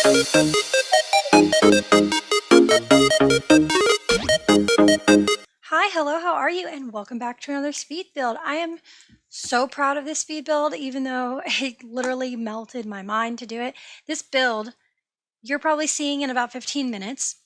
Hi, hello, how are you? And welcome back to another speed build. I am so proud of this speed build, even though it literally melted my mind to do it. This build, you're probably seeing in about 15 minutes.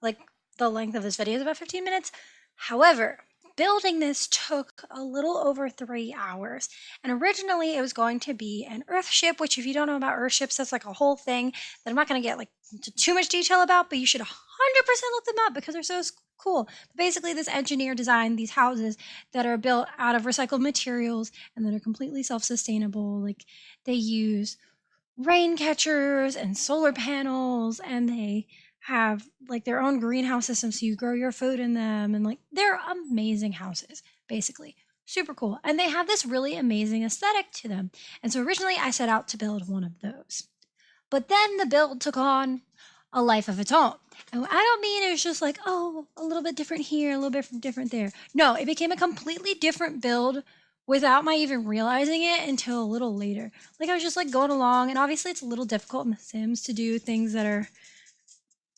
Like, the length of this video is about 15 minutes. However, building this took a little over 3 hours. And originally it was going to be an Earth ship, which if you don't know about Earth ships, that's like a whole thing that I'm not going to get like into too much detail about, but you should 100% look them up because they're so cool. Basically, this engineer designed these houses that are built out of recycled materials and that are completely self-sustainable. Like, they use rain catchers and solar panels, and they have like their own greenhouse system so you grow your food in them, and like they're amazing houses, basically super cool, and they have this really amazing aesthetic to them. And so originally I set out to build one of those, but then the build took on a life of its own. And I don't mean it was just like, oh, a little bit different here, a little bit different there. No, it became a completely different build without my even realizing it until a little later. Like, I was just like going along, and obviously it's a little difficult in The Sims to do things that are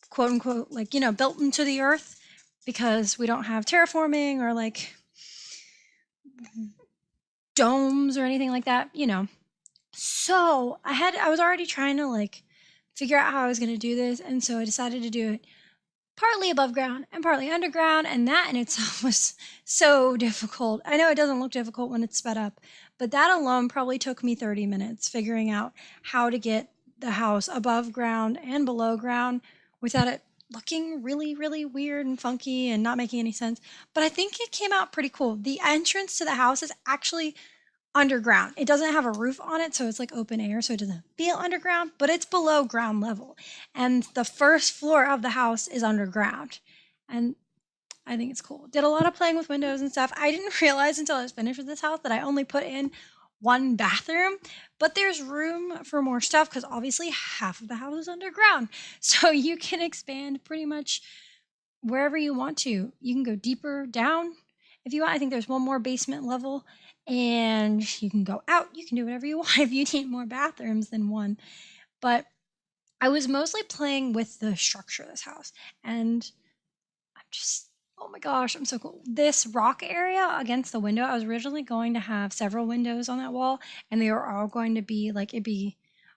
quote unquote like, built into the earth, because we don't have terraforming or like domes or anything like that. So I was already trying to like figure out how I was going to do this, and so I decided to do it partly above ground and partly underground, and that in itself was so difficult. I know it doesn't look difficult when it's sped up, but that alone probably took me 30 minutes figuring out how to get the house above ground and below ground without it looking really, really weird and funky and not making any sense. But I think it came out pretty cool. The entrance to the house is actually underground. It doesn't have a roof on it, so it's like open air, so it doesn't feel underground, but it's below ground level. And the first floor of the house is underground. And I think it's cool. Did a lot of playing with windows and stuff. I didn't realize until I was finished with this house that I only put in one bathroom, but there's room for more stuff because obviously half of the house is underground. So you can expand pretty much wherever you want to. You can go deeper down if you want. I think there's one more basement level, and you can go out. You can do whatever you want if you need more bathrooms than one. But I was mostly playing with the structure of this house, and I'm just, oh my gosh, I'm so cool. This rock area against the window, I was originally going to have several windows on that wall, and they were all going to be like, it'd be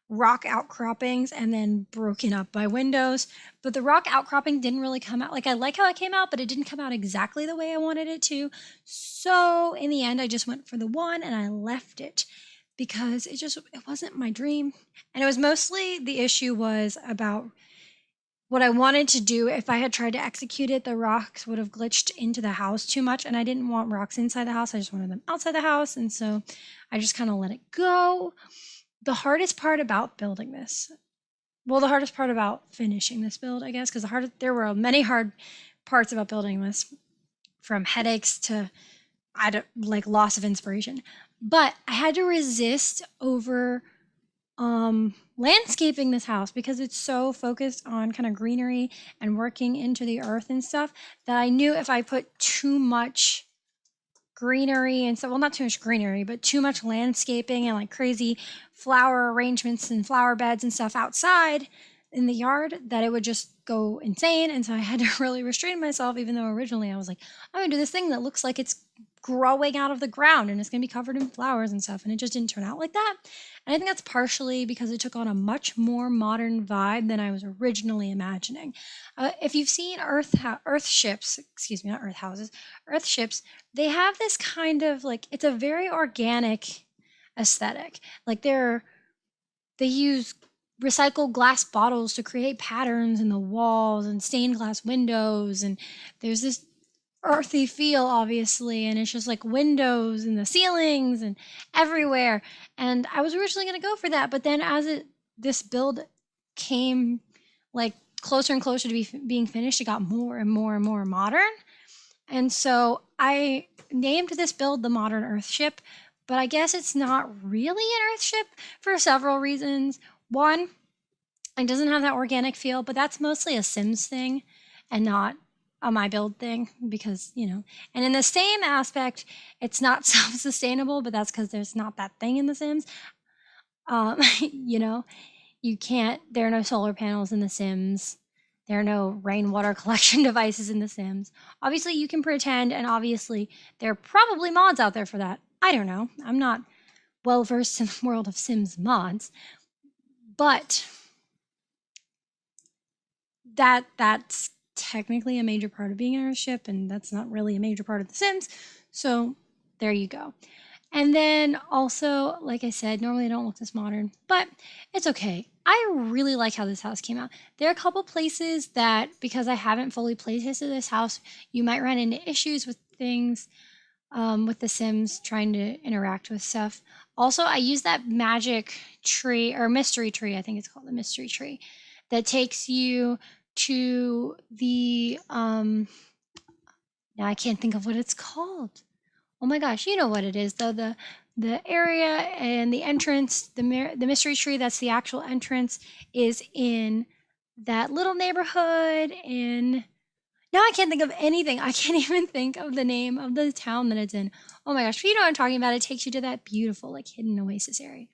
rock outcroppings and then broken up by windows. But the rock outcropping didn't really come out. Like, I like how it came out, but it didn't come out exactly the way I wanted it to. So in the end, I just went for the one and I left it because it wasn't my dream. And it was mostly, the issue was about what I wanted to do. If I had tried to execute it, the rocks would have glitched into the house too much, and I didn't want rocks inside the house. I just wanted them outside the house, and so I just kind of let it go. The hardest part about building this, well, the hardest part about finishing this build, I guess, because there were many hard parts about building this, from headaches to like loss of inspiration. But I had to resist over landscaping this house because it's so focused on kind of greenery and working into the earth and stuff, that I knew if I put too much greenery and stuff, well, not too much greenery, but too much landscaping and like crazy flower arrangements and flower beds and stuff outside in the yard, that it would just go insane. And so I had to really restrain myself, even though originally I was like, I'm gonna do this thing that looks like it's growing out of the ground and it's gonna be covered in flowers and stuff, and it just didn't turn out like that. And I think that's partially because it took on a much more modern vibe than I was originally imagining. If you've seen Earth ships, excuse me, not Earth houses, Earth ships, they have this kind of like, it's a very organic aesthetic. Like, they use recycled glass bottles to create patterns in the walls and stained glass windows, and there's this earthy feel, obviously, and it's just like windows and the ceilings and everywhere. And I was originally going to go for that, but then this build came like closer and closer to being finished, it got more and more and more modern. And so I named this build the Modern Earthship, but I guess it's not really an Earthship for several reasons. One, it doesn't have that organic feel, but that's mostly a Sims thing and not a my build thing, because, and in the same aspect, it's not self-sustainable, but that's because there's not that thing in The Sims. You know, You can't, there are no solar panels in The Sims. There are no rainwater collection devices in The Sims. Obviously, you can pretend, and obviously, there are probably mods out there for that. I don't know. I'm not well versed in the world of Sims mods, but that's technically a major part of being in EARTHSHIP, and that's not really a major part of The Sims. So there you go. And then also, like I said, normally I don't look this modern, but it's okay. I really like how this house came out. There are a couple places that, because I haven't fully playtested this house, you might run into issues with things with The Sims trying to interact with stuff. Also, I use that magic tree, or mystery tree, I think it's called the mystery tree, that takes you to the, now I can't think of what it's called. Oh my gosh, you know what it is though, the area and the entrance, the mystery tree, that's the actual entrance, is in that little neighborhood in, now I can't think of anything. I can't even think of the name of the town that it's in. Oh my gosh, but you know what I'm talking about. It takes you to that beautiful, like, hidden oasis area.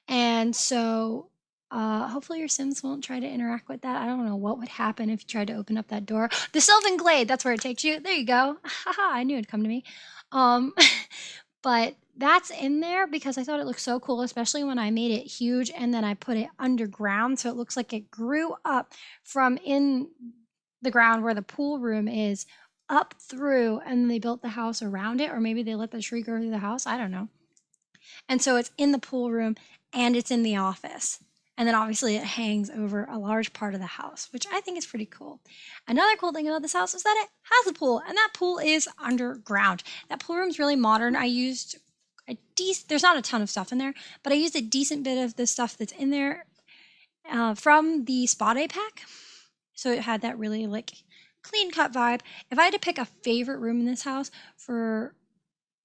And so hopefully your Sims won't try to interact with that. I don't know what would happen if you tried to open up that door. The Sylvan Glade, that's where it takes you. There you go. Haha, I knew it'd come to me. But that's in there because I thought it looked so cool, especially when I made it huge and then I put it underground. So it looks like it grew up from in the ground where the pool room is up through, and they built the house around it, or maybe they let the tree grow through the house. I don't know. And so it's in the pool room and it's in the office. And then obviously it hangs over a large part of the house, which I think is pretty cool. Another cool thing about this house is that it has a pool, and that pool is underground. That pool room's really modern. I used there's not a ton of stuff in there, but I used a decent bit of the stuff that's in there from the spa day pack. So it had that really like clean cut vibe. If I had to pick a favorite room in this house for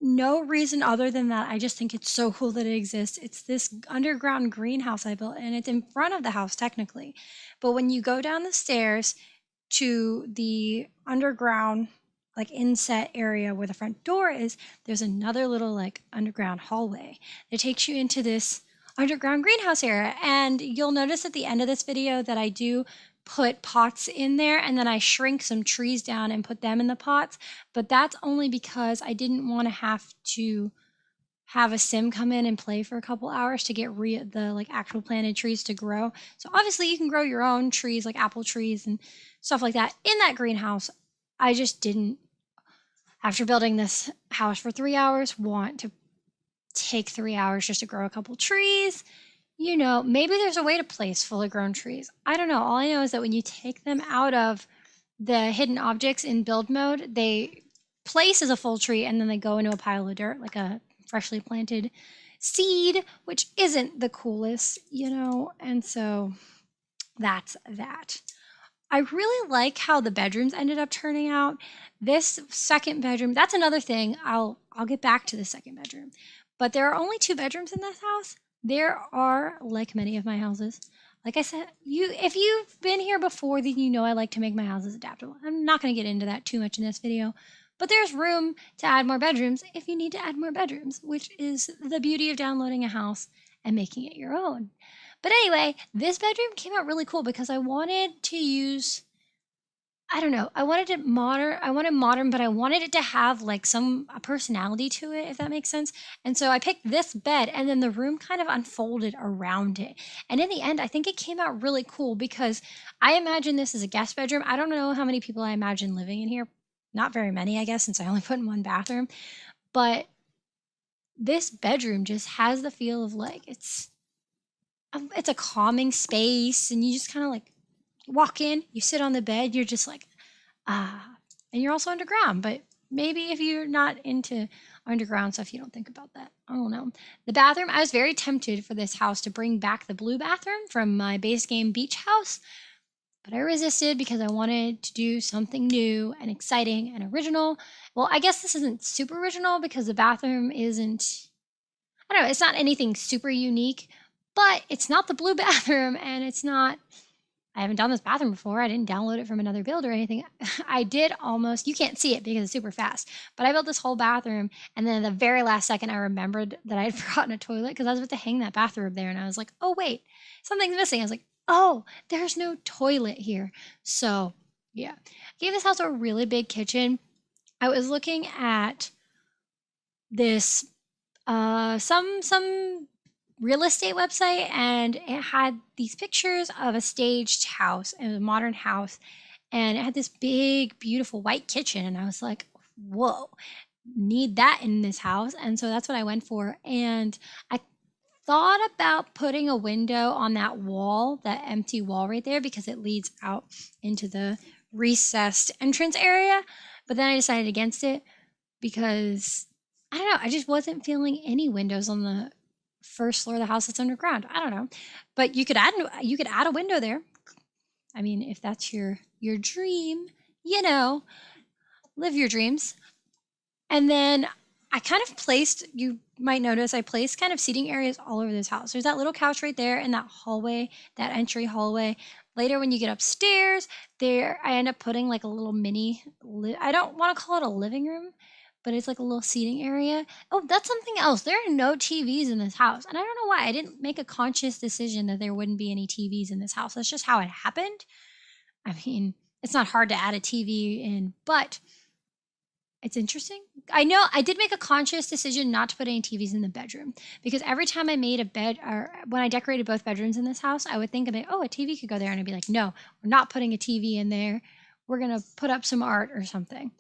no reason other than that, I just think it's so cool that it exists. It's this underground greenhouse I built, and it's in front of the house technically. But when you go down the stairs to the underground, like inset area where the front door is, there's another little like underground hallway that takes you into this underground greenhouse area. And you'll notice at the end of this video that I do put pots in there, and then I shrink some trees down and put them in the pots, but that's only because I didn't want to have a sim come in and play for a couple hours to get the like actual planted trees to grow. So obviously you can grow your own trees, like apple trees and stuff like that in that greenhouse. I just didn't, after building this house for 3 hours, want to take 3 hours just to grow a couple trees. You know, maybe there's a way to place fully grown trees. I don't know. All I know is that when you take them out of the hidden objects in build mode, they place as a full tree and then they go into a pile of dirt like a freshly planted seed, which isn't the coolest, you know? And so that's that. I really like how the bedrooms ended up turning out. This second bedroom, that's another thing. I'll get back to the second bedroom. But there are only 2 bedrooms in this house. There are, like many of my houses, like I said, if you've been here before, then you know I like to make my houses adaptable. I'm not going to get into that too much in this video, but there's room to add more bedrooms if you need to add more bedrooms, which is the beauty of downloading a house and making it your own. But anyway, this bedroom came out really cool because I wanted to use, I don't know, I wanted modern, but I wanted it to have like a personality to it, if that makes sense. And so I picked this bed, and then the room kind of unfolded around it. And in the end, I think it came out really cool because I imagine this as a guest bedroom. I don't know how many people I imagine living in here. Not very many, I guess, since I only put in 1 bathroom. But this bedroom just has the feel of like it's a calming space, and you just kind of like walk in, you sit on the bed, you're just like, and you're also underground, but maybe if you're not into underground stuff, you don't think about that. I don't know. The bathroom, I was very tempted for this house to bring back the blue bathroom from my base game beach house, but I resisted because I wanted to do something new and exciting and original. Well, I guess this isn't super original because the bathroom isn't, I don't know, it's not anything super unique, but it's not the blue bathroom, and it's not, I haven't done this bathroom before. I didn't download it from another build or anything. I did almost, you can't see it because it's super fast, but I built this whole bathroom. And then at the very last second, I remembered that I had forgotten a toilet because I was about to hang that bathrobe there. And I was like, oh, wait, something's missing. I was like, oh, there's no toilet here. So yeah, I gave this house a really big kitchen. I was looking at this, some real estate website, and it had these pictures of a staged house. It was a modern house, and it had this big, beautiful white kitchen. And I was like, whoa, need that in this house. And so that's what I went for. And I thought about putting a window on that wall, that empty wall right there, because it leads out into the recessed entrance area. But then I decided against it because I don't know, I just wasn't feeling any windows on the first floor of the house that's underground. I don't know, but you could add a window there. I mean, if that's your dream, live your dreams. And then I kind of placed, you might notice, I placed kind of seating areas all over this house. There's that little couch right there in that hallway, that entry hallway. Later, when you get upstairs, there I end up putting like a little mini, I don't want to call it a living room, but it's like a little seating area. Oh, that's something else. There are no TVs in this house. And I don't know why. I didn't make a conscious decision that there wouldn't be any TVs in this house. That's just how it happened. I mean, it's not hard to add a TV in, but it's interesting. I know I did make a conscious decision not to put any TVs in the bedroom, because every time I made a bed, or when I decorated both bedrooms in this house, I would think of it, oh, a TV could go there. And I'd be like, no, we're not putting a TV in there. We're going to put up some art or something.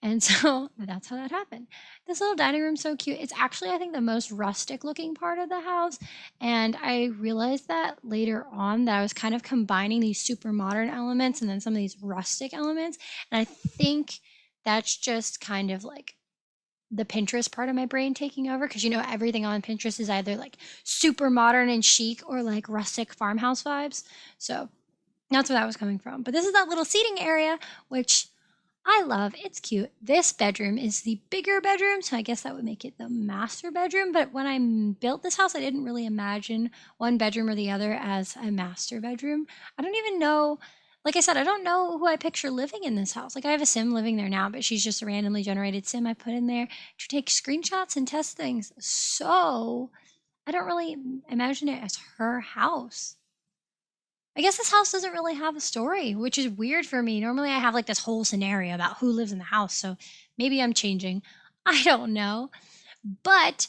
And so that's how that happened. This little dining room's so cute. It's actually, I think, the most rustic looking part of the house. And I realized that later on, that I was kind of combining these super modern elements and then some of these rustic elements. And I think that's just kind of like the Pinterest part of my brain taking over, because everything on Pinterest is either like super modern and chic or like rustic farmhouse vibes. So that's where that was coming from. But this is that little seating area, which I love. It's cute. This bedroom is the bigger bedroom, so I guess that would make it the master bedroom. But when I built this house, I didn't really imagine one bedroom or the other as a master bedroom. I don't even know, like I said, I don't know who I picture living in this house. Like, I have a sim living there now, but she's just a randomly generated sim I put in there to take screenshots and test things. So I don't really imagine it as her house. I guess this house doesn't really have a story, which is weird for me. Normally I have like this whole scenario about who lives in the house, so maybe I'm changing. I don't know. But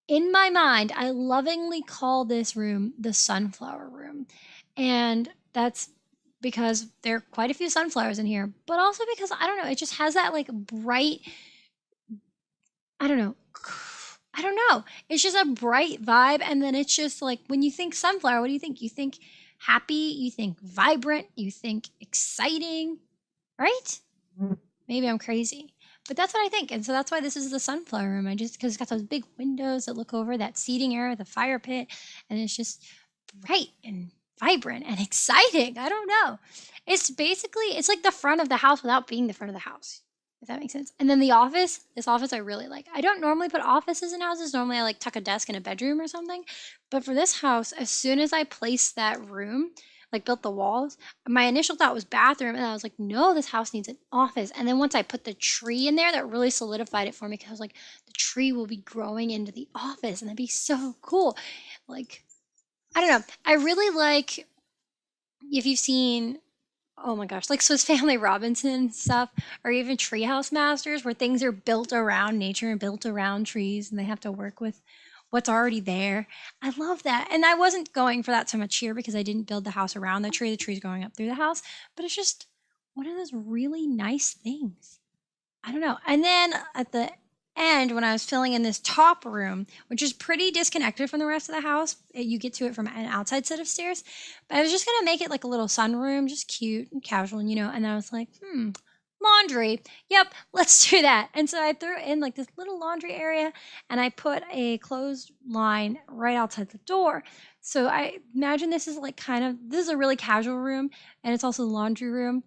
in my mind, I lovingly call this room the sunflower room. And that's because there are quite a few sunflowers in here, but also because, I don't know, it just has that like bright, I don't know. It's just a bright vibe. And then it's just like, when you think sunflower, what do you think? You think happy, you think vibrant, you think exciting, right? Maybe I'm crazy, but that's what I think. And so that's why this is the sunflower room. Because it's got those big windows that look over that seating area, the fire pit, and it's just bright and vibrant and exciting. I don't know. It's like the front of the house without being the front of the house, if that makes sense. And then this office I really like. I don't normally put offices in houses. Normally I like tuck a desk in a bedroom or something. But for this house, as soon as I placed that room, like built the walls, my initial thought was bathroom. And I was like, no, this house needs an office. And then once I put the tree in there, that really solidified it for me, because I was like, the tree will be growing into the office and that'd be so cool. Like, I don't know. I really like, if you've seen, oh my gosh, like Swiss Family Robinson stuff, or even Treehouse Masters, where things are built around nature and built around trees, and they have to work with what's already there. I love that. And I wasn't going for that so much here because I didn't build the house around the tree. The tree's going up through the house, but it's just one of those really nice things. I don't know. And then at the end, when I was filling in this top room, which is pretty disconnected from the rest of the house, you get to it from an outside set of stairs, but I was just going to make it like a little sunroom, just cute and casual, and and I was like, laundry. Yep, let's do that. And so I threw in like this little laundry area, and I put a closed line right outside the door. So I imagine this is a really casual room, and it's also the laundry room.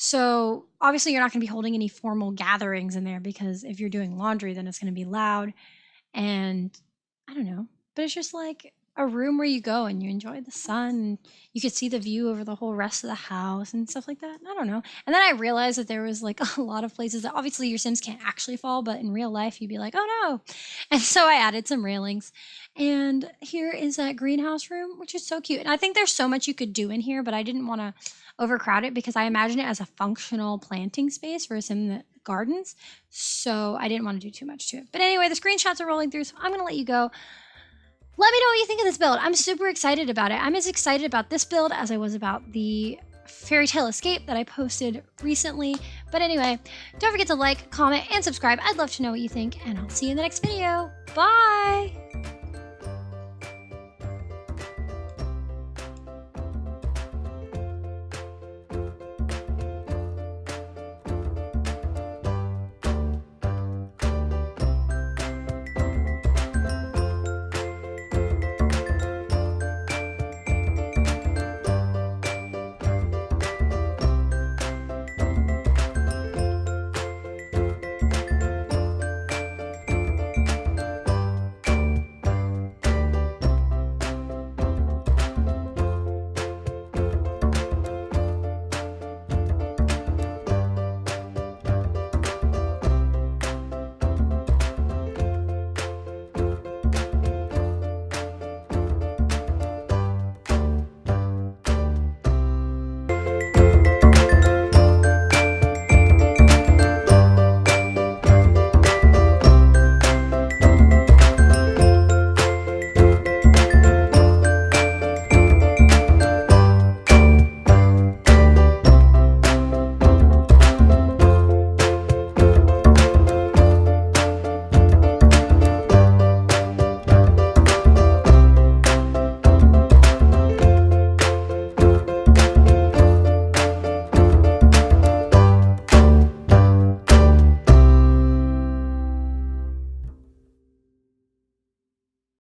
So obviously you're not going to be holding any formal gatherings in there, because if you're doing laundry, then it's going to be loud. And I don't know, but it's just like a room where you go and you enjoy the sun. And you could see the view over the whole rest of the house and stuff like that. I don't know. And then I realized that there was like a lot of places that obviously your Sims can't actually fall, but in real life you'd be like, oh no. And so I added some railings. And here is that greenhouse room, which is so cute. And I think there's so much you could do in here, but I didn't want to overcrowd it because I imagine it as a functional planting space for a sim that gardens. So I didn't want to do too much to it. But anyway, the screenshots are rolling through, so I'm going to let you go. Let me know what you think of this build. I'm super excited about it. I'm as excited about this build as I was about the Fairy Tale Escape that I posted recently. But anyway, don't forget to like, comment, and subscribe. I'd love to know what you think, and I'll see you in the next video. Bye!